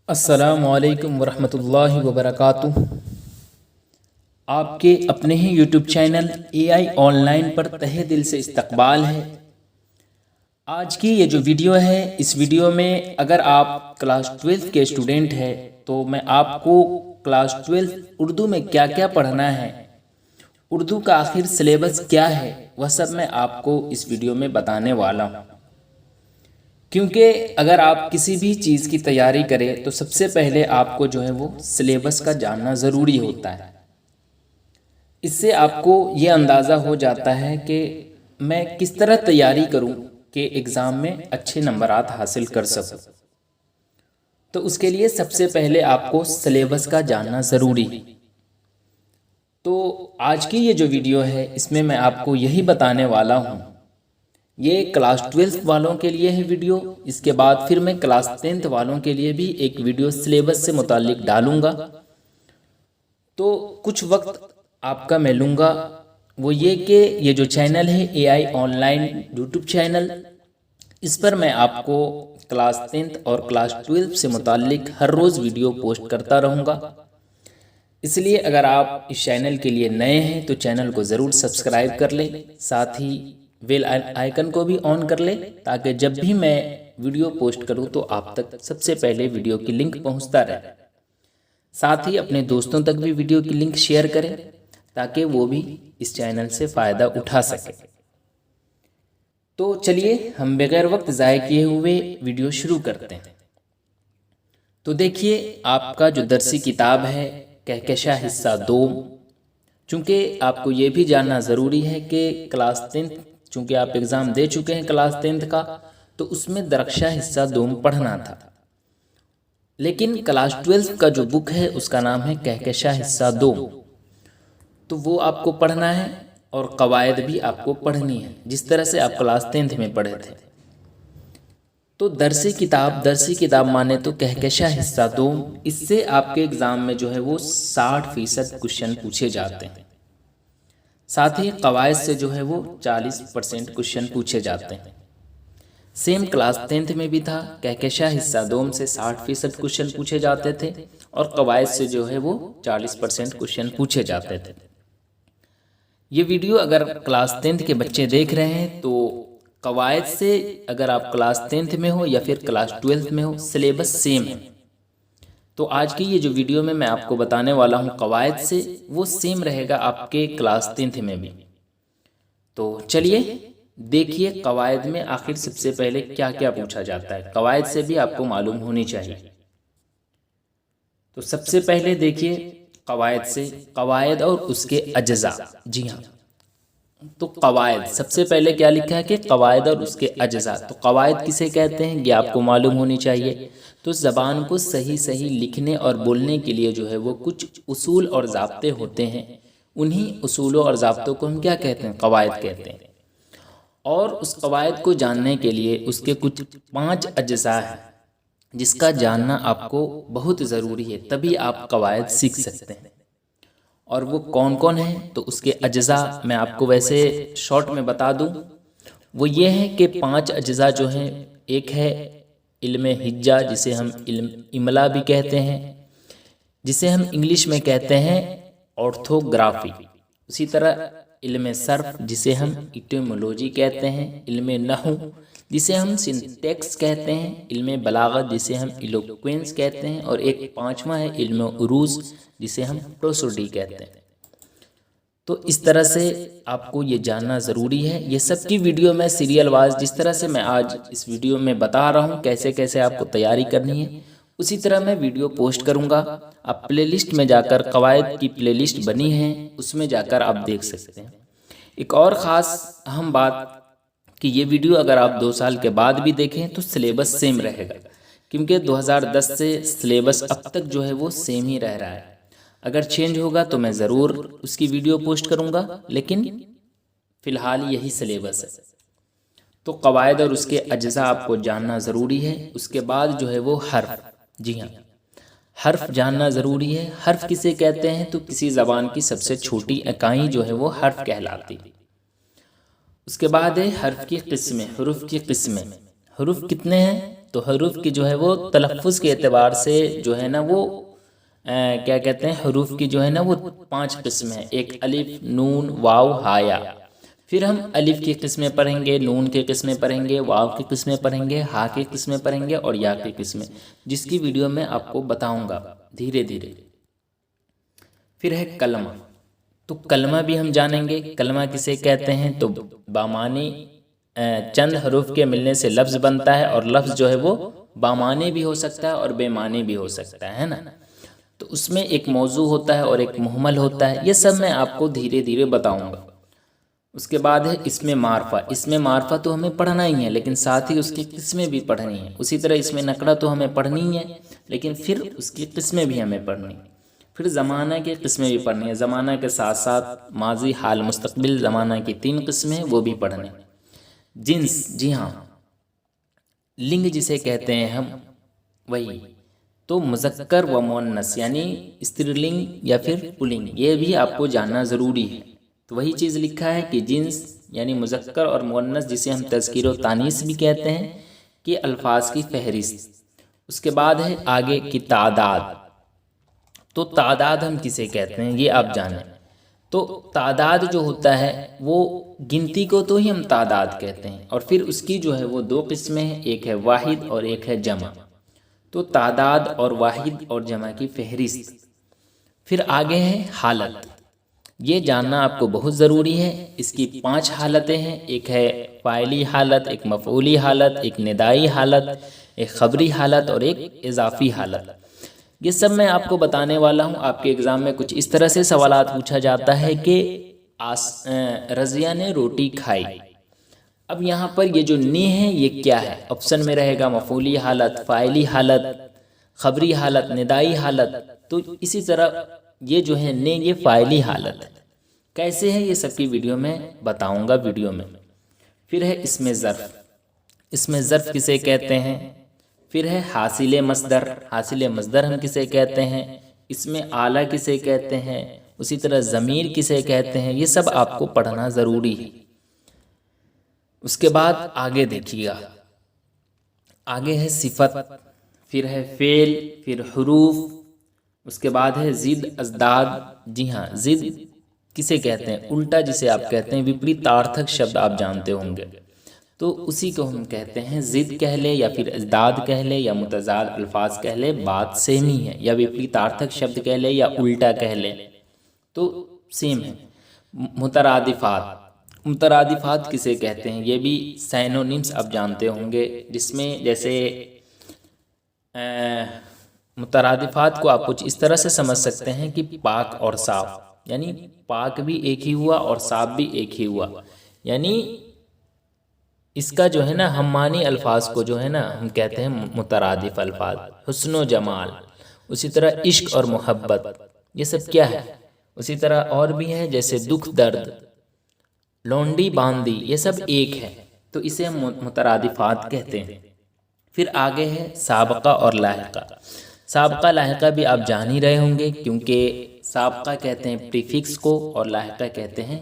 السلام علیکم ورحمۃ اللہ وبرکاتہ۔ آپ کے اپنے ہی YouTube channel A I online پر تہہ دل سے استقبال ہے۔ آج کی یہ جو ویڈیو ہے، اس ویڈیو میں اگر آپ کلاس 12 کے اسٹوڈنٹ ہیں تو میں آپ کو کلاس 12 اردو میں کیا کیا پڑھنا ہے، اردو کا آخر سلیبس کیا ہے، وہ سب میں آپ کو اس ویڈیو میں بتانے والا ہوں۔ کیونکہ اگر آپ کسی بھی چیز کی تیاری کریں تو سب سے پہلے آپ کو جو ہے وہ سلیبس کا جاننا ضروری ہوتا ہے۔ اس سے آپ کو یہ اندازہ ہو جاتا ہے کہ میں کس طرح تیاری کروں کہ ایگزام میں اچھے نمبرات حاصل کر سکوں۔ تو اس کے لیے سب سے پہلے آپ کو سلیبس کا جاننا ضروری ہے۔ تو آج کی یہ جو ویڈیو ہے، اس میں میں آپ کو یہی بتانے والا ہوں۔ یہ کلاس 12 والوں کے لیے ہے ویڈیو، اس کے بعد پھر میں کلاس 10 والوں کے لیے بھی ایک ویڈیو سلیبس سے متعلق ڈالوں گا۔ تو کچھ وقت آپ کا میں لوں گا، وہ یہ کہ یہ جو چینل ہے اے I on line YouTube channel, اس پر میں آپ کو کلاس 10 اور کلاس 12 سے متعلق ہر روز ویڈیو پوسٹ کرتا رہوں گا۔ اس لیے اگر آپ اس چینل کے لیے نئے ہیں تو چینل کو ضرور سبسکرائب کر لیں، ساتھ ہی بیل آئیکن کو بھی آن کر لیں تاکہ جب بھی میں ویڈیو پوسٹ کروں تو آپ تک سب سے پہلے ویڈیو کی لنک پہنچتا رہے۔ ساتھ ہی اپنے دوستوں تک بھی ویڈیو کی لنک شیئر کریں تاکہ وہ بھی اس چینل سے فائدہ اٹھا سکیں۔ تو چلیے ہم بغیر وقت ضائع کیے ہوئے ویڈیو شروع کرتے ہیں۔ تو دیکھیے، آپ کا جو درسی کتاب ہے کہکشاں حصہ 2، چونکہ آپ کو یہ بھی جاننا ضروری ہے کہ کلاس 10 چونکہ آپ ایگزام دے چکے ہیں کلاس 10 کا، تو اس میں درخشاں حصہ 2 پڑھنا تھا، لیکن کلاس 12 کا جو بک ہے اس کا نام ہے کہکشاں حصہ 2، تو وہ آپ کو پڑھنا ہے اور قواعد بھی آپ کو پڑھنی ہے جس طرح سے آپ کلاس 10 میں پڑھے تھے۔ تو درسی کتاب مانے تو کہکشاں حصہ 2، اس سے آپ کے ایگزام میں جو ہے وہ 60% کوشچن پوچھے جاتے ہیں، ساتھ ہی قواعد سے جو ہے وہ 40% کوشچن پوچھے جاتے ہیں۔ سیم کلاس 10 میں بھی تھا، کہکشاں حصہ 2 سے 60% کوشچن پوچھے جاتے تھے اور قواعد سے جو ہے وہ 40% کوشچن پوچھے جاتے تھے۔ یہ ویڈیو اگر کلاس 10 کے بچے دیکھ رہے ہیں تو قواعد سے اگر آپ کلاس 10 میں ہو یا پھر کلاس 12 میں ہو، سلیبس سیم ہے۔ تو آج کی یہ جو ویڈیو میں آپ کو بتانے والا ہوں قواعد سے، وہ سیم رہے گا آپ کے کلاس 10 میں بھی۔ تو چلیے دیکھیے قواعد میں آخر سب سے پہلے کیا کیا پوچھا جاتا ہے، قواعد سے بھی آپ کو معلوم ہونی چاہیے۔ تو سب سے پہلے دیکھیے قواعد سے، قواعد اور اس کے اجزاء۔ جی ہاں، تو قواعد سب سے پہلے کیا لکھا ہے کہ قواعد اور اس کے اجزاء۔ تو قواعد کسے کہتے ہیں یہ آپ کو معلوم ہونی چاہیے۔ تو زبان کو صحیح لکھنے اور بولنے کے لیے جو ہے وہ کچھ اصول اور ضابطے ہوتے ہیں، انہی اصولوں اور ضابطوں کو ہم کیا کہتے ہیں؟ قواعد کہتے ہیں۔ اور اس قواعد کو جاننے کے لیے اس کے کچھ 5 اجزاء ہیں جس کا جاننا آپ کو بہت ضروری ہے، تبھی آپ قواعد سیکھ سکتے ہیں۔ اور وہ کون کون ہیں؟ تو اس کے اجزاء میں آپ کو ویسے شارٹ میں بتا دوں، وہ یہ ہیں کہ 5 اجزاء جو ہیں، ایک ہے علم ہجہ جسے ہم علم املا بھی کہتے ہیں، جسے ہم انگلش میں کہتے ہیں آرتھوگرافی۔ اسی طرح علم صرف جسے ہم ایٹیمولوجی کہتے ہیں، علم نحو جسے ہم سنٹیکس کہتے ہیں، علم بلاغت جسے ہم ایلوکوینس کہتے ہیں، اور ایک 5واں ہے علم عروض جسے ہم پروسوڈی کہتے ہیں۔ تو اس طرح سے آپ کو یہ جاننا ضروری ہے۔ یہ سب کی ویڈیو میں سیریل وائز جس طرح سے میں آج اس ویڈیو میں بتا رہا ہوں کیسے آپ کو تیاری کرنی ہے، اسی طرح میں ویڈیو پوسٹ کروں گا۔ آپ پلے لسٹ میں جا کر، قواعد کی پلے لسٹ بنی ہے اس میں جا کر آپ دیکھ سکتے ہیں۔ ایک اور خاص اہم بات کہ یہ ویڈیو اگر آپ 2 سال کے بعد بھی دیکھیں تو سلیبس سیم رہے گا، کیونکہ 2010 سے سلیبس اب تک جو ہے وہ سیم ہی رہ رہا ہے۔ اگر چینج ہوگا تو میں ضرور اس کی ویڈیو پوسٹ کروں گا، لیکن فی الحال یہی سلیبس ہے۔ تو قواعد اور اس کے اجزاء آپ کو جاننا ضروری ہے۔ اس کے بعد جو ہے وہ حرف۔ جی ہاں، حرف جاننا ضروری ہے۔ حرف کسے کہتے ہیں؟ تو کسی زبان کی سب سے چھوٹی اکائی جو ہے وہ حرف کہلاتی ہے۔ اس کے بعد ہے حرف کی قسمیں، حروف کی قسمیں۔ حروف کتنے ہیں؟ تو حروف کی جو ہے وہ تلفظ کے اعتبار سے جو ہے نا وہ کیا کہتے ہیں، حروف کی جو ہے نا وہ 5 قسم ہیں. ایک الف، نون، واو، ہا، یا. پھر ہم الف کی قسمیں پڑھیں گے، نون کی قسمیں پڑھیں گے، واو کی قسمیں پڑھیں گے، ہا کی قسمیں پڑھیں گے اور یا کی قسمیں، جس کی ویڈیو میں آپ کو بتاؤں گا دھیرے دھیرے. پھر ہے کلمہ. تو کلمہ بھی ہم جانیں گے. کلمہ کسے کہتے ہیں؟ تو بامانی چند حروف کے ملنے سے لفظ بنتا ہے، اور لفظ جو ہے وہ بامانی بھی ہو سکتا ہے اور بے معنی بھی ہو سکتا ہے نا. تو اس میں ایک موضوع ہوتا ہے اور ایک محمل ہوتا ہے. یہ سب میں آپ کو دھیرے دھیرے بتاؤں گا. اس کے بعد ہے اسم معرفہ. اسم معرفہ تو ہمیں پڑھنا ہی ہے، لیکن ساتھ ہی اس کی قسمیں بھی پڑھنی ہیں. اسی طرح اسم نکرہ تو ہمیں پڑھنی ہے، لیکن پھر اس کی قسمیں بھی ہمیں پڑھنی ہیں. پھر زمانہ کی قسمیں بھی پڑھنی ہیں. زمانہ کے ساتھ ساتھ ماضی، حال، مستقبل زمانہ کی 3 قسمیں وہ بھی پڑھنی. جنس، جی ہاں، لنگ جسے کہتے ہیں ہم، وہی. تو مذکر و مؤنث یعنی استری لنگ یا پھر پلنگ، یہ بھی آپ کو جاننا ضروری ہے. تو وہی چیز لکھا ہے کہ جنس یعنی مذکر اور مؤنث، جسے ہم تذکیر و تانیث بھی کہتے ہیں، کہ الفاظ کی فہرست. اس کے بعد ہے آگے کی تعداد. تو تعداد ہم کسے کہتے ہیں یہ آپ جانیں. تو تعداد جو ہوتا ہے وہ گنتی کو تو ہی ہم تعداد کہتے ہیں، اور پھر اس کی جو ہے وہ 2 قسمیں ہیں، ایک ہے واحد اور ایک ہے جمع. تو تعداد اور واحد اور جمع کی فہرست. پھر آگے ہے حالت. یہ جاننا آپ کو بہت ضروری ہے. اس کی 5 حالتیں ہیں. ایک ہے فاعلی حالت، ایک مفعولی حالت، ایک ندائی حالت، ایک خبری حالت اور ایک اضافی حالت. یہ سب میں آپ کو بتانے والا ہوں. آپ کے ایگزام میں کچھ اس طرح سے سوالات پوچھا جاتا ہے کہ رضیہ نے روٹی کھائی. اب یہاں پر یہ جو نی ہے یہ کیا ہے؟ آپشن میں رہے گا مفعولی حالت، فاعلی حالت، خبری حالت، ندائی حالت. تو اسی طرح یہ جو ہے نے یہ فاعلی حالت ہے. کیسے ہے یہ سب کی ویڈیو میں بتاؤں گا ویڈیو میں. پھر ہے اسم ظرف. اسم ظرف کسے کہتے ہیں؟ پھر ہے حاصل مصدر. حاصل مصدر ہم کسے کہتے ہیں؟ اسم آلہ کسے کہتے ہیں؟ اسی طرح ضمیر کسے کہتے ہیں؟ یہ سب آپ کو پڑھنا ضروری ہے. اس کے بعد آگے دیکھیے گا، آگے ہے صفت، پھر ہے فعل، پھر حروف. اس کے بعد ہے ضد ازداد. جی ہاں، ضد کسے کہتے ہیں؟ الٹا جسے آپ کہتے ہیں، وپریتارتھک شبد آپ جانتے ہوں گے. تو اسی کو ہم کہتے ہیں ضد کہہ لے یا پھر ازداد کہہ لے یا متضاد الفاظ کہہ لے، بات سیم ہی ہے. یا وپریتارتھک شبد کہہ لے یا الٹا کہہ لے تو سیم ہے. مترادفات. مترادفات کسے کہتے ہیں؟ یہ بھی سینونیمز آپ جانتے ہوں گے، جس میں جیسے مترادفات کو آپ کچھ اس طرح سے سمجھ سکتے ہیں کہ پاک اور صاف، یعنی پاک بھی ایک ہی ہوا اور صاف بھی ایک ہی ہوا. یعنی اس کا جو ہے نا ہم معنی الفاظ کو جو ہے نا ہم کہتے ہیں مترادف الفاظ. حسن و جمال، اسی طرح عشق اور محبت، یہ سب کیا ہے؟ اسی طرح اور بھی ہیں جیسے دکھ درد، لونڈی باندی، یہ سب ایک ہے. تو اسے ہم مترادفات کہتے ہیں. پھر آگے ہے سابقہ اور لاحقہ. سابقہ لاحقہ بھی آپ جان ہی رہے ہوں گے، کیونکہ سابقہ کہتے ہیں پریفکس کو اور لاحقہ کہتے ہیں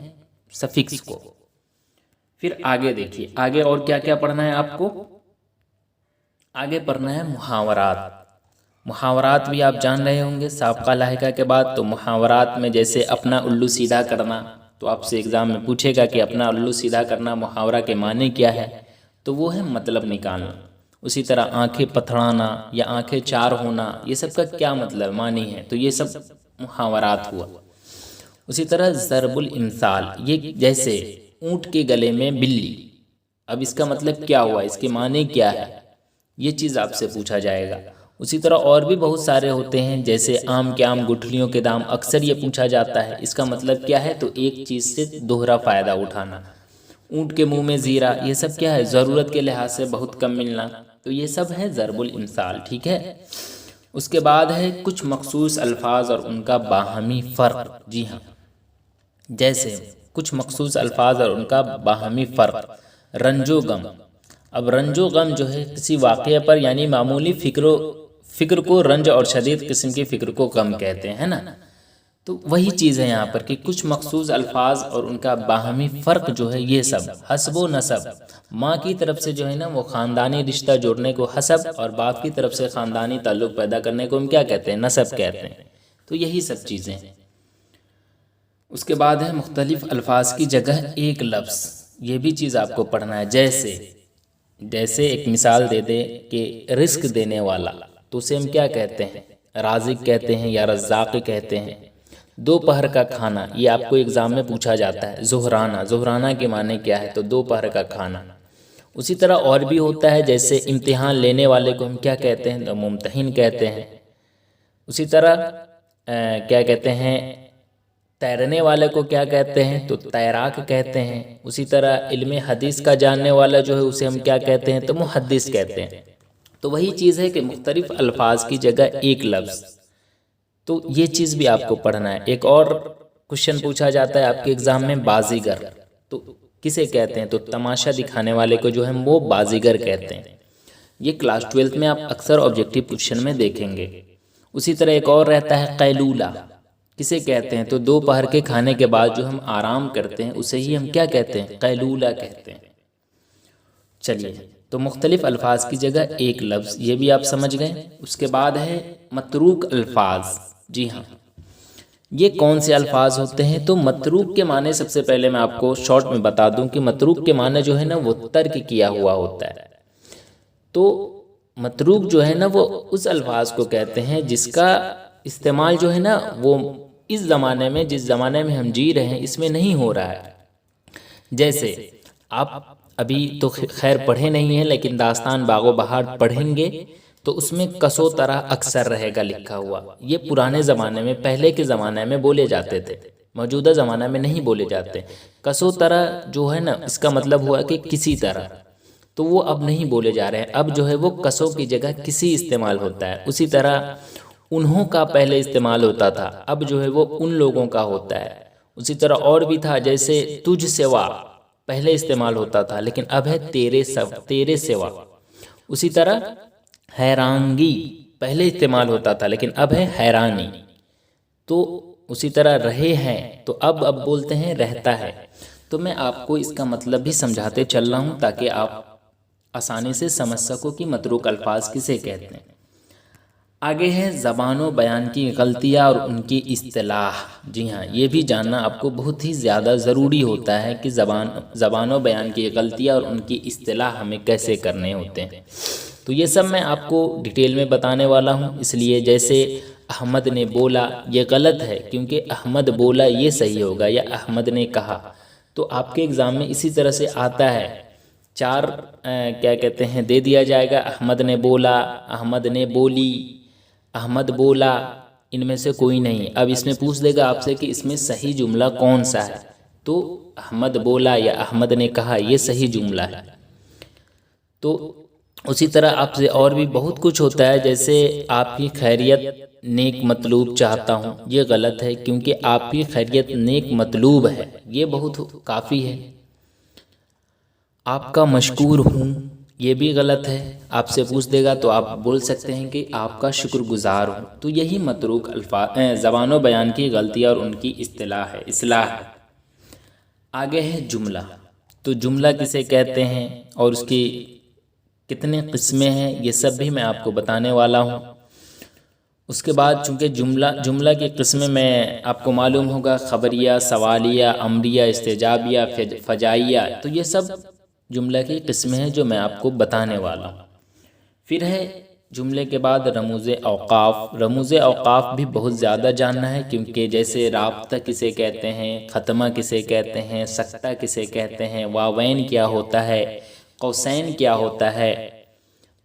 سفکس کو. پھر آگے دیکھیے، آگے اور کیا کیا پڑھنا ہے آپ کو؟ آگے پڑھنا ہے محاورات. محاورات بھی آپ جان رہے ہوں گے سابقہ لاحقہ کے بعد. تو محاورات میں جیسے اپنا الو سیدھا کرنا، تو آپ سے ایگزام میں پوچھے گا کہ اپنا الو سیدھا کرنا محاورہ کے معنی کیا ہے؟ تو وہ ہے مطلب نکالنا. اسی طرح آنکھیں پتھڑانا یا آنکھیں چار ہونا، یہ سب کا کیا مطلب معنی ہے؟ تو یہ سب محاورات ہوا. اسی طرح ضرب الامثال، یہ جیسے اونٹ کے گلے میں بلی، اب اس کا مطلب کیا ہوا، اس کے معنی کیا ہے، یہ چیز آپ سے پوچھا جائے گا. اسی طرح اور بھی بہت سارے ہوتے ہیں جیسے آم کے آم گٹھلیوں کے دام، اکثر یہ پوچھا جاتا ہے اس کا مطلب کیا ہے؟ تو ایک چیز سے دوہرا فائدہ اٹھانا. اونٹ کے منہ میں زیرہ، یہ سب کیا ہے؟ ضرورت کے لحاظ سے بہت کم ملنا. تو یہ سب ہے ضرب الامثال. ٹھیک ہے. اس کے بعد ہے کچھ مخصوص الفاظ اور ان کا باہمی فرق. جی ہاں، جیسے کچھ مخصوص الفاظ اور ان کا باہمی فرق. رنج و غم. اب رنج و غم جو ہے کسی واقعے پر یعنی معمولی فکر کو رنج اور شدید قسم کی فکر کو غم کہتے ہیں نا. تو وہی چیز ہے یہاں پر کہ کچھ مخصوص الفاظ اور ان کا باہمی فرق جو ہے یہ سب حسب و نسب، ماں کی طرف سے جو ہے نا وہ خاندانی رشتہ جوڑنے کو حسب، اور باپ کی طرف سے خاندانی تعلق پیدا کرنے کو ہم کیا کہتے ہیں؟ نسب کہتے ہیں۔ تو یہی سب چیزیں ہیں۔ اس کے بعد ہے مختلف الفاظ کی جگہ ایک لفظ، یہ بھی چیز آپ کو پڑھنا ہے۔ جیسے ایک مثال دے دے کہ رزق دینے والا، تو اسے ہم کیا کہتے ہیں؟ رازق کہتے ہیں یا رزاق کہتے ہیں۔ دوپہر کا کھانا، یہ آپ کو ایگزام میں پوچھا جاتا ہے۔ ظہرانہ کے معنی کیا ہے؟ تو دوپہر کا کھانا۔ اسی طرح اور بھی ہوتا ہے، جیسے امتحان لینے والے کو ہم کیا کہتے ہیں؟ تو ممتحن کہتے ہیں۔ اسی طرح کیا کہتے ہیں؟ تیرنے والے کو کیا کہتے ہیں؟ تو تیراک کہتے ہیں۔ اسی طرح علم حدیث کا جاننے والا جو ہے اسے ہم کیا کہتے ہیں؟ تو محدث کہتے ہیں۔ تو وہی چیز ہے کہ مختلف الفاظ کی جگہ ایک لفظ، تو یہ چیز بھی آپ کو پڑھنا ہے۔ ایک اور کوشچن پوچھا جاتا ہے آپ کے ایگزام میں، بازیگر تو کسے کہتے ہیں؟ تو تماشا دکھانے والے کو جو ہے وہ بازیگر کہتے ہیں۔ یہ کلاس 12 میں آپ اکثر آبجیکٹیو کوشچن میں دیکھیں گے۔ اسی طرح ایک اور رہتا ہے قیلولہ، کسے کہتے ہیں؟ تو دوپہر کے کھانے کے بعد جو ہم آرام کرتے ہیں اسے ہی ہم کیا کہتے ہیں؟ قیلولہ کہتے ہیں۔ چلیے، تو مختلف الفاظ کی جگہ ایک لفظ، یہ بھی آپ سمجھ گئے۔ اس کے بعد ہے متروک الفاظ۔ جی ہاں، یہ کون سے الفاظ ہوتے ہیں؟ تو متروک کے معنی سب سے پہلے میں آپ کو شارٹ میں بتا دوں کہ متروک کے معنی جو ہے نا وہ ترک کیا ہوا ہوتا ہے۔ تو متروک جو ہے نا وہ اس الفاظ کو کہتے ہیں جس کا استعمال جو ہے نا وہ اس زمانے میں، جس زمانے میں ہم جی رہے ہیں اس میں نہیں ہو رہا ہے۔ جیسے آپ ابھی تو خیر پڑھے نہیں ہیں، لیکن داستان باغ و بہار پڑھیں گے تو اس میں کسو طرح اکثر رہے گا لکھا ہوا۔ یہ پرانے زمانے میں، پہلے کے زمانے میں بولے جاتے تھے، موجودہ زمانہ میں نہیں بولے جاتے۔ کسو طرح جو ہے نا اس کا مطلب ہوا کہ کسی طرح، تو وہ اب نہیں بولے جا رہے ہیں۔ اب جو ہے وہ کسو کی جگہ کسی استعمال ہوتا ہے۔ اسی طرح انہوں کا پہلے استعمال ہوتا تھا، اب جو ہے وہ ان لوگوں کا ہوتا ہے۔ اسی طرح اور بھی تھا، جیسے تجھ سوا پہلے استعمال ہوتا تھا لیکن اب ہے تیرے سوا۔ اسی طرح حیرانگی پہلے استعمال ہوتا تھا لیکن اب ہے حیرانی۔ تو اسی طرح رہے ہیں تو اب بولتے ہیں رہتا ہے۔ تو میں آپ کو اس کا مطلب بھی سمجھاتے چل رہا ہوں تاکہ آپ آسانی سے سمجھ سکو کہ متروک الفاظ کسے کہتے ہیں۔ آگے ہے زبان و بیان کی غلطیاں اور ان کی اصطلاح۔ جی ہاں، یہ بھی جاننا آپ کو بہت ہی زیادہ ضروری ہوتا ہے کہ زبان و بیان کی غلطیاں اور ان کی اصطلاح ہمیں کیسے کرنے ہوتے ہیں۔ تو یہ سب میں آپ کو ڈیٹیل میں بتانے والا ہوں، اس لیے جیسے احمد نے بولا یہ غلط ہے کیونکہ احمد بولا یہ صحیح ہوگا، یا احمد نے کہا۔ تو آپ کے ایگزام میں اسی طرح سے آتا ہے، چار کیا کہتے ہیں دے دیا جائے گا، احمد نے بولا، احمد نے بولی، احمد بولا، ان میں سے کوئی نہیں۔ اب اس میں پوچھ دے گا آپ سے کہ اس میں صحیح جملہ کون سا ہے؟ تو احمد بولا یا احمد نے کہا یہ صحیح جملہ ہے۔ تو اسی طرح آپ سے اور بھی بہت کچھ ہوتا ہے، جیسے آپ کی خیریت نیک مطلوب چاہتا ہوں، یہ غلط ہے کیونکہ آپ کی خیریت نیک مطلوب ہے، یہ بہت کافی ہے۔ آپ کا مشکور ہوں، یہ بھی غلط ہے۔ آپ سے پوچھ دے گا تو آپ بول سکتے ہیں کہ آپ کا شکر گزار ہوں۔ تو یہی متروک الفاظ زبان و بیان کی غلطیاں اور ان کی اصطلاح ہے۔ آگے ہے جملہ۔ تو جملہ کسے کہتے ہیں اور اس کی کتنے قسمیں ہیں یہ سب بھی میں آپ کو بتانے والا ہوں۔ اس کے بعد چونکہ جملہ کی قسمیں میں آپ کو معلوم ہوگا، خبریہ، سوالیہ، امریہ، استجابیہ، فجائیہ، تو یہ سب جملہ کی قسمیں ہیں جو میں آپ کو بتانے والا ہوں۔ پھر ہے جملے کے بعد رموز اوقاف۔ رموز اوقاف بھی بہت زیادہ جاننا ہے، کیونکہ جیسے رابطہ کسے کہتے ہیں، ختمہ کسے کہتے ہیں، سکتہ کسے کہتے ہیں، واوین کیا ہوتا ہے، قوسین کیا ہوتا ہے۔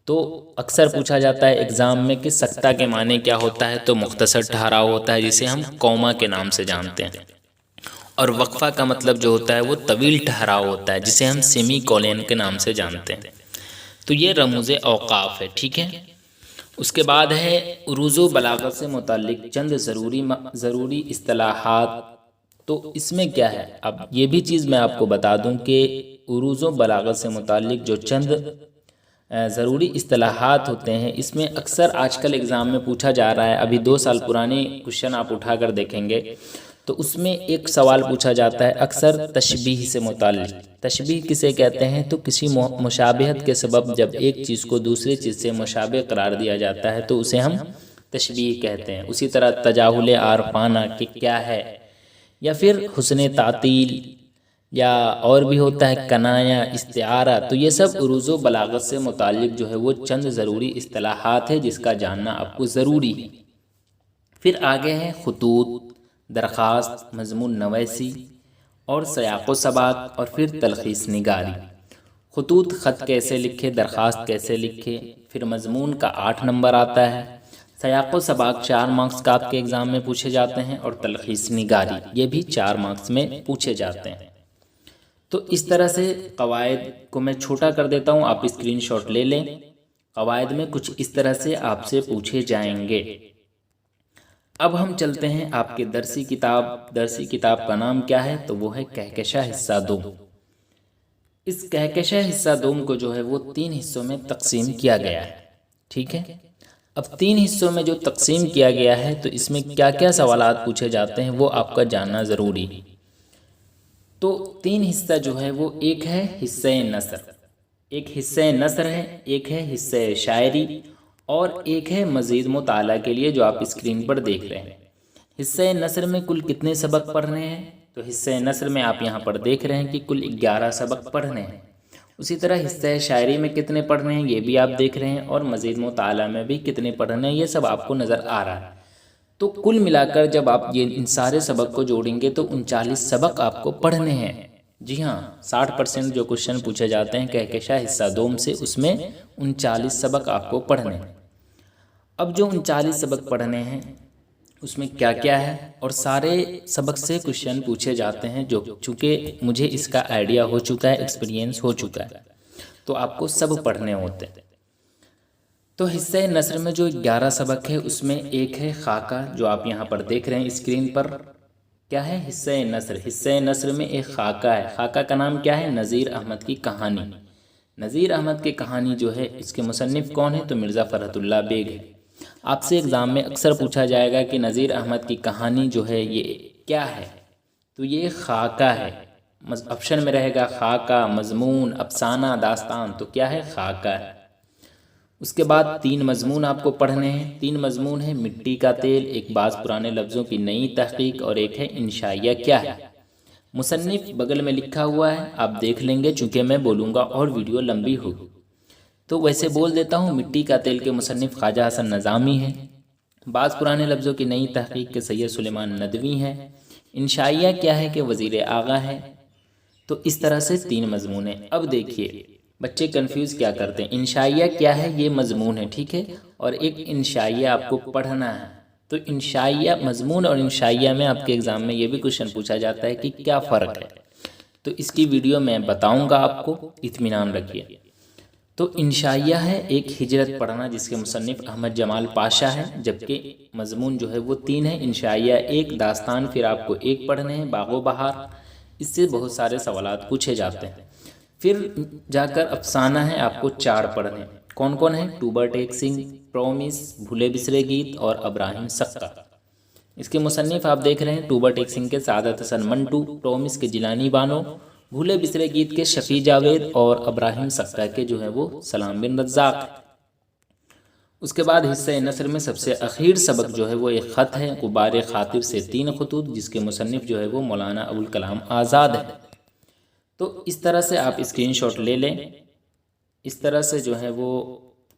تو اکثر پوچھا جاتا ہے ایگزام میں کہ سکتہ کے معنی کیا ہوتا ہے؟ تو مختصر ٹھہراؤ ہوتا ہے جسے ہم کوما کے نام سے جانتے ہیں، اور وقفہ کا مطلب جو ہوتا ہے وہ طویل ٹھہراؤ ہوتا ہے جسے ہم سیمی کولن کے نام سے جانتے ہیں۔ تو یہ رموز اوقاف ہے، ٹھیک ہے۔ اس کے بعد ہے عروض و بلاغت سے متعلق چند ضروری اصطلاحات۔ تو اس میں کیا ہے، اب یہ بھی چیز میں آپ کو بتا دوں کہ عروض و بلاغت سے متعلق جو چند ضروری اصطلاحات ہوتے ہیں، اس میں اکثر آج کل ایگزام میں پوچھا جا رہا ہے، ابھی 2 سال پرانے کوشچن آپ اٹھا کر دیکھیں گے تو اس میں ایک سوال پوچھا جاتا ہے اکثر تشبیہ سے متعلق۔ تشبیہ کسے کہتے ہیں؟ تو کسی مشابہت کے سبب جب ایک چیز کو دوسری چیز سے مشابہ قرار دیا جاتا ہے تو اسے ہم تشبیہ کہتے ہیں۔ اسی طرح تجاہل عارفانہ کہ کیا ہے، یا پھر حسن تعطیل، یا اور بھی ہوتا ہے کنایہ، استعارہ۔ تو یہ سب عروض و بلاغت سے متعلق جو ہے وہ چند ضروری اصطلاحات ہے جس کا جاننا آپ کو ضروری ہے۔ پھر آگے ہے خطوط، درخواست، مضمون نویسی اور سیاق و سباق، اور پھر تلخیص نگاری۔ خطوط، خط کیسے لکھے، درخواست کیسے لکھے، پھر مضمون کا 8 نمبر آتا ہے، سیاق و سباق 4 مارکس کا آپ کے ایگزام میں پوچھے جاتے ہیں، اور تلخیص نگاری یہ بھی 4 مارکس میں پوچھے جاتے ہیں۔ تو اس طرح سے قواعد کو میں چھوٹا کر دیتا ہوں، آپ اسکرین شاٹ لے لیں۔ قواعد میں کچھ اس طرح سے آپ سے پوچھے جائیں گے۔ اب ہم چلتے ہیں آپ کے درسی کتاب۔ درسی کتاب کا نام کیا ہے؟ تو وہ ہے کہکشاں حصہ دوم۔ اس کہکشاں حصہ دوم کو جو ہے وہ 3 حصوں میں تقسیم کیا گیا ہے، ٹھیک ہے۔ اب 3 حصوں میں جو تقسیم کیا گیا ہے تو اس میں کیا کیا سوالات پوچھے جاتے ہیں وہ آپ کا جاننا ضروری ہے۔ تو 3 حصہ جو ہے وہ ایک ہے حصہ نثر، ایک حصہ نثر ہے، ایک ہے حصہ شاعری، اور ایک ہے مزید مطالعہ کے لیے جو آپ اسکرین پر دیکھ رہے ہیں۔ حصہ نثر میں کل کتنے سبق پڑھنے ہیں؟ تو حصہ نثر میں آپ یہاں پر دیکھ رہے ہیں کہ کل 11 سبق پڑھنے ہیں۔ اسی طرح حصہ شاعری میں کتنے پڑھنے ہیں یہ بھی آپ دیکھ رہے ہیں، اور مزید مطالعہ میں بھی کتنے پڑھنے ہیں یہ سب آپ کو نظر آ رہا ہے۔ تو کل ملا کر جب آپ ان سارے سبق کو جوڑیں گے تو 39 سبق آپ کو پڑھنے ہیں۔ جی ہاں، 60% جو کوشچن پوچھے جاتے ہیں کہکشاں حصہ دوم سے، اس میں 39 سبق آپ کو پڑھنے ہیں۔ اب جو 39 سبق پڑھنے ہیں اس میں کیا کیا ہے، اور سارے سبق سے کوشچن پوچھے جاتے ہیں، جو چونکہ مجھے اس کا آئیڈیا ہو چکا ہے، ایکسپیرینس ہو چکا ہے، تو آپ کو سب پڑھنے ہوتے ہیں۔ تو حصہ نثر میں جو 11 سبق ہے اس میں ایک ہے خاکہ، جو آپ یہاں پر دیکھ رہے ہیں اسکرین پر۔ کیا ہے؟ حصہ نثر۔ حصہ نثر میں ایک خاکہ ہے، خاکہ کا نام کیا ہے؟ نذیر احمد کی کہانی۔ نذیر احمد کی کہانی جو ہے اس کے مصنف کون ہے؟ تو مرزا فرحت اللہ بیگ ہے۔ آپ سے ایگزام میں اکثر پوچھا جائے گا کہ نذیر احمد کی کہانی جو ہے یہ کیا ہے؟ تو یہ خاکہ ہے۔ آپشن میں رہے گا خاکہ، مضمون، افسانہ، داستان۔ تو کیا ہے؟ خاکہ ہے۔ اس کے بعد 3 مضمون آپ کو پڑھنے ہیں۔ 3 مضمون ہیں مٹی کا تیل، ایک بعض پرانے لفظوں کی نئی تحقیق، اور ایک ہے انشائیہ کیا ہے۔ مصنف بغل میں لکھا ہوا ہے، آپ دیکھ لیں گے چونکہ میں بولوں گا اور ویڈیو لمبی ہوگی، تو ویسے بول دیتا ہوں۔ مٹی کا تیل کے مصنف خواجہ حسن نظامی ہیں، بعض پرانے لفظوں کی نئی تحقیق کے سید سلیمان ندوی ہیں، انشائیہ کیا ہے کہ وزیر اعلیٰ ہے۔ تو اس طرح سے 3 مضمون ہیں۔ اب دیکھیے بچے کنفیوز کیا کرتے ہیں، انشائیہ کیا ہے یہ مضمون ہے، ٹھیک ہے، اور ایک انشائیہ آپ کو پڑھنا ہے۔ تو انشائیہ مضمون اور انشائیہ میں آپ کے ایگزام میں یہ بھی کوشچن پوچھا جاتا ہے کہ کیا فرق ہے، تو اس کی ویڈیو میں بتاؤں گا آپ کو، اطمینان رکھیے۔ تو انشائیہ ہے ایک ہجرت پڑھنا جس کے مصنف احمد جمال پاشا ہے، جبکہ مضمون جو ہے وہ 3 ہے، انشائیہ ایک، داستان پھر آپ کو ایک پڑھنے ہیں، باغ و بہار، اس سے بہت سارے سوالات پوچھے جاتے ہیں۔ پھر جا کر افسانہ ہے، آپ کو 4 پڑھنے، کون کون ہیں؟ ٹوبر ٹیک سنگھ، پرومس، بھولے بسرے گیت، اور ابراہیم سقا۔ اس کے مصنف آپ دیکھ رہے ہیں، ٹوبر ٹیک سنگھ کے سعادت حسن منٹو، پرومس کے جیلانی بانو، بھولے بسرے گیت کے شفیع جاوید، اور ابراہیم سقا کے جو ہے وہ سلام بن رزاق۔ اس کے بعد حصہ نثر میں سب سے اخیر سبق جو ہے وہ ایک خط ہے، غبار خاطر سے 3 خطوط، جس کے مصنف جو ہے وہ مولانا ابوالکلام آزاد ہے۔ تو اس طرح سے آپ اسکرین شاٹ لے لیں۔ اس طرح سے جو ہے وہ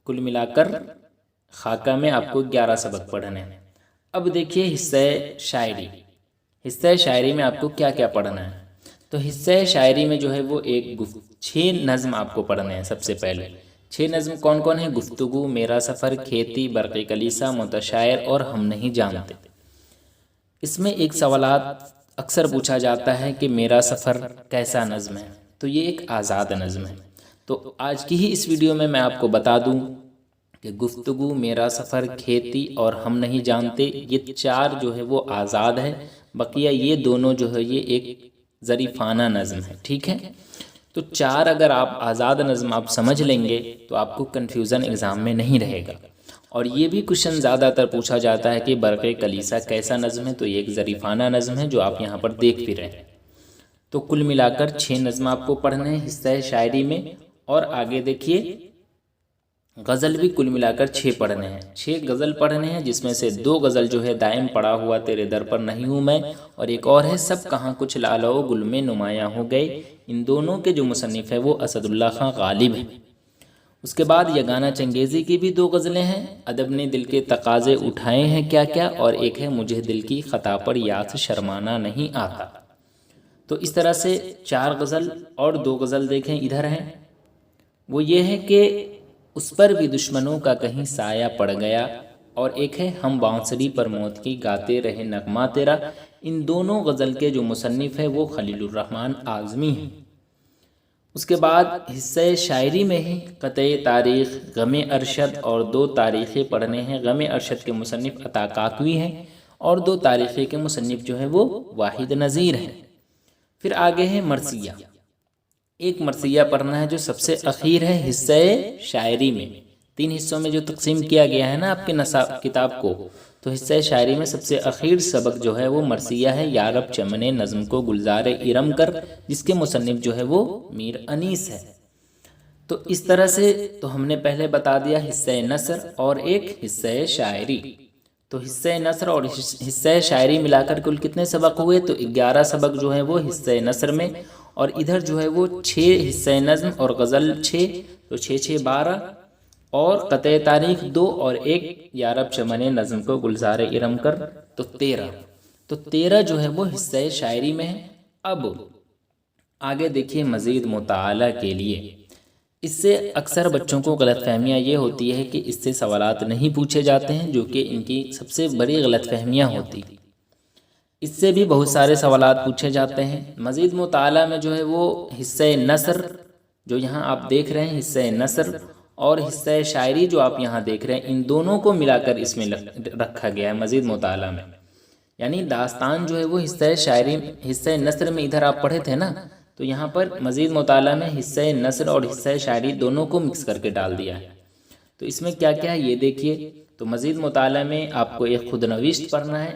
کل ملا کر خاکہ میں آپ کو 11 سبق پڑھنے ہیں۔ اب دیکھیے حصہ شاعری۔ حصہ شاعری میں آپ کو کیا کیا پڑھنا ہے؟ تو حصہ شاعری میں جو ہے وہ 6 نظم آپ کو پڑھنے ہیں۔ سب سے پہلے 6 نظم کون کون ہیں؟ گفتگو، میرا سفر، کھیتی، برق کلیسا، متشاعر، اور ہم نہیں جانتے۔ اس میں ایک سوالات اکثر پوچھا جاتا ہے کہ میرا سفر کیسا نظم ہے؟ تو یہ ایک آزاد نظم ہے۔ تو آج کی ہی اس ویڈیو میں آپ کو بتا دوں کہ گفتگو، میرا سفر، کھیتی اور ہم نہیں جانتے، یہ 4 جو ہے وہ آزاد ہے، بقیہ یہ دونوں جو ہے یہ ایک ظریفانہ نظم ہے، ٹھیک ہے۔ تو 4 اگر آپ آزاد نظم آپ سمجھ لیں گے تو آپ کو کنفیوژن ایگزام میں نہیں رہے گا۔ اور یہ بھی کوشچن زیادہ تر پوچھا جاتا ہے کہ برق کلیسا کیسا نظم ہے، تو یہ ایک ظریفانہ نظم ہے جو آپ یہاں پر دیکھ بھی رہے ہیں۔ تو کل ملا کر 6 نظم آپ کو پڑھنے ہیں حصہ شاعری میں، اور آگے دیکھیے غزل بھی کل ملا کر 6 پڑھنے ہیں۔ 6 غزل پڑھنے ہیں، جس میں سے 2 غزل جو ہے دائم پڑا ہوا تیرے در پر نہیں ہوں میں، اور ایک اور ہے سب کہاں کچھ لالو گل میں نمایاں ہو گئے۔ ان دونوں کے جو مصنف ہے وہ اسد اللہ خان غالب ہیں۔ اس کے بعد یگانہ چنگیزی کی بھی 2 غزلیں ہیں، ادب نے دل کے تقاضے اٹھائے ہیں کیا کیا، اور ایک ہے مجھے دل کی خطا پر یاد شرمانا نہیں آتا۔ تو اس طرح سے 4 غزل اور 2 غزل دیکھیں ادھر ہیں، وہ یہ ہے کہ اس پر بھی دشمنوں کا کہیں سایہ پڑ گیا، اور ایک ہے ہم بانسری پر موت کی گاتے رہے نغمہ تیرا۔ ان دونوں غزل کے جو مصنف ہے وہ خلیل الرحمن اعظمی ہیں۔ اس کے بعد حصہ شاعری میں ہی قطع تاریخ، غم ارشد اور 2 تاریخیں پڑھنے ہیں۔ غم ارشد کے مصنف عطا کاکوی ہیں، اور 2 تاریخیں کے مصنف جو ہے وہ واحد نظیر ہیں۔ پھر آگے ہے مرثیہ، ایک مرثیہ پڑھنا ہے جو سب سے اخیر ہے حصہ شاعری میں۔ 3 حصوں میں جو تقسیم کیا گیا ہے نا آپ کے کتاب کو، تو حصہ شاعری میں سب سے اخیر سبق جو ہے وہ مرثیہ ہے، یا رب چمن نظم کو گلزار ارم کر، جس کے مصنف جو ہے وہ میر انیس ہے۔ تو اس طرح سے تو ہم نے پہلے بتا دیا حصہ نثر اور ایک حصہ شاعری۔ تو حصہ نثر اور حصہ شاعری ملا کر کل کتنے سبق ہوئے؟ تو 11 سبق جو ہے وہ حصہ نثر میں، اور ادھر جو ہے وہ 6 حصہ نظم اور غزل 6، تو 6 6 12، اور قطع تاریخ 2 اور 1 یا رب چمن نظم کو گلزار ارم کر، تو 13۔ تو 13 جو ہے وہ حصہ شاعری میں ہے۔ اب آگے دیکھیے مزید مطالعہ کے لیے، اس سے اکثر بچوں کو غلط فہمیاں یہ ہوتی ہے کہ اس سے سوالات نہیں پوچھے جاتے ہیں، جو کہ ان کی سب سے بڑی غلط فہمیاں ہوتی۔ اس سے بھی بہت سارے سوالات پوچھے جاتے ہیں۔ مزید مطالعہ میں جو ہے وہ حصہ نثر جو یہاں آپ دیکھ رہے ہیں، حصہ نثر اور حصہ شاعری جو آپ یہاں دیکھ رہے ہیں، ان دونوں کو ملا کر اس میں رکھا گیا ہے مزید مطالعہ میں۔ یعنی داستان جو ہے وہ حصہ شاعری، حصہ نثر میں ادھر آپ پڑھے تھے نا، تو یہاں پر مزید مطالعہ میں حصہ نثر اور حصہ شاعری دونوں کو مکس کر کے ڈال دیا ہے۔ تو اس میں کیا کیا ہے یہ دیکھیے۔ تو مزید مطالعہ میں آپ کو ایک خود نوشت پڑھنا ہے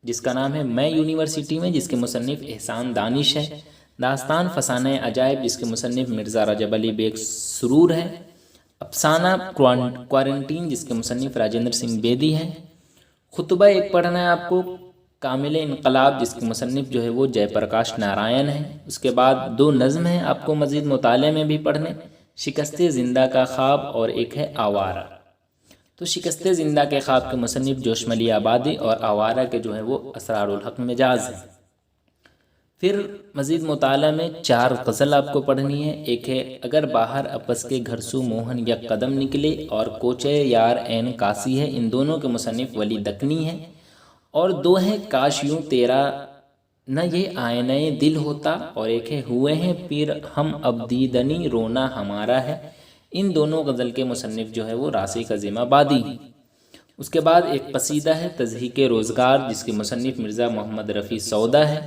جس کا نام ہے میں یونیورسٹی میں، جس کے مصنف احسان دانش ہے۔ داستان فسانہ عجائب، جس کے مصنف مرزا رجب علی بیگ سرور ہے۔ افسانہ کوارنٹین، جس کے مصنف راجندر سنگھ بیدی ہیں۔ خطبہ ایک پڑھنا ہے آپ کو کامل انقلاب، جس کے مصنف جو ہے وہ جے پرکاش نارائن ہیں۔ اس کے بعد 2 نظم ہیں آپ کو مزید مطالعے میں بھی پڑھنے، شکست زندہ کا خواب اور ایک ہے آوارہ۔ تو شکست زندہ کے خواب کے مصنف جوشملی آبادی، اور آوارہ کے جو ہے وہ اسرار الحق مجاز ہیں۔ پھر مزید مطالعہ میں 4 غزل آپ کو پڑھنی ہے، ایک ہے اگر باہر اپس کے گھر سو موہن یک قدم نکلے، اور کوچے یار عین کاسی ہے۔ ان دونوں کے مصنف ولی دکنی ہیں۔ اور 2 ہیں کاش یوں تیرا نہ یہ آئینہ دل ہوتا، اور ایک ہے ہوئے ہیں پیر ہم اب دیدنی رونا ہمارا ہے۔ ان دونوں غزل کے مصنف جو ہے وہ راسخ عظیم آبادی ہیں۔ اس کے بعد ایک قصیدہ ہے تضحیک روزگار، جس کے مصنف مرزا محمد رفیع سودا ہے،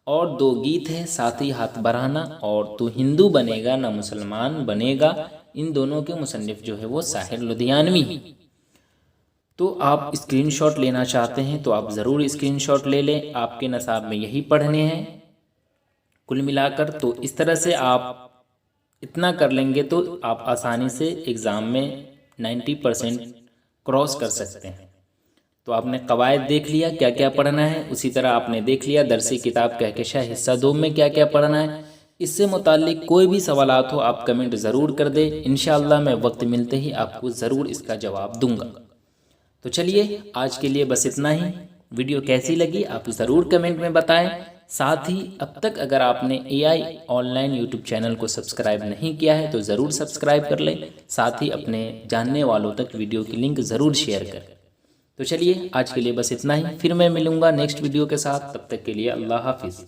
اور 2 گیت ہیں ساتھی ہاتھ بڑھانا اور تو ہندو بنے گا نہ مسلمان بنے گا۔ ان دونوں کے مصنف جو ہے وہ ساحر لدھیانوی ہیں۔ تو آپ اسکرین شاٹ لینا چاہتے ہیں تو آپ ضرور اسکرین شاٹ لے لیں، آپ کے نصاب میں یہی پڑھنے ہیں کل ملا کر۔ تو اس طرح سے آپ اتنا کر لیں گے تو آپ آسانی سے ایگزام میں 90% کراس کر سکتے ہیں۔ تو آپ نے قواعد دیکھ لیا کیا کیا پڑھنا ہے، اسی طرح آپ نے دیکھ لیا درسی کتاب کہکشاں حصہ 2 میں کیا کیا پڑھنا ہے۔ اس سے متعلق کوئی بھی سوالات ہو آپ کمنٹ ضرور کر دیں، انشاءاللہ میں وقت ملتے ہی آپ کو ضرور اس کا جواب دوں گا۔ تو چلیے آج کے لیے بس اتنا ہی۔ ویڈیو کیسی لگی آپ ضرور کمنٹ میں بتائیں۔ ساتھ ہی اب تک اگر آپ نے AI on line YouTube channel کو سبسکرائب نہیں کیا ہے تو ضرور سبسکرائب کر لیں، ساتھ ہی اپنے جاننے والوں تک ویڈیو کی لنک ضرور شیئر کریں۔ تو چلیے آج کے لیے بس اتنا ہی، پھر میں ملوں گا نیکسٹ ویڈیو کے ساتھ، تب تک کے لیے اللہ حافظ۔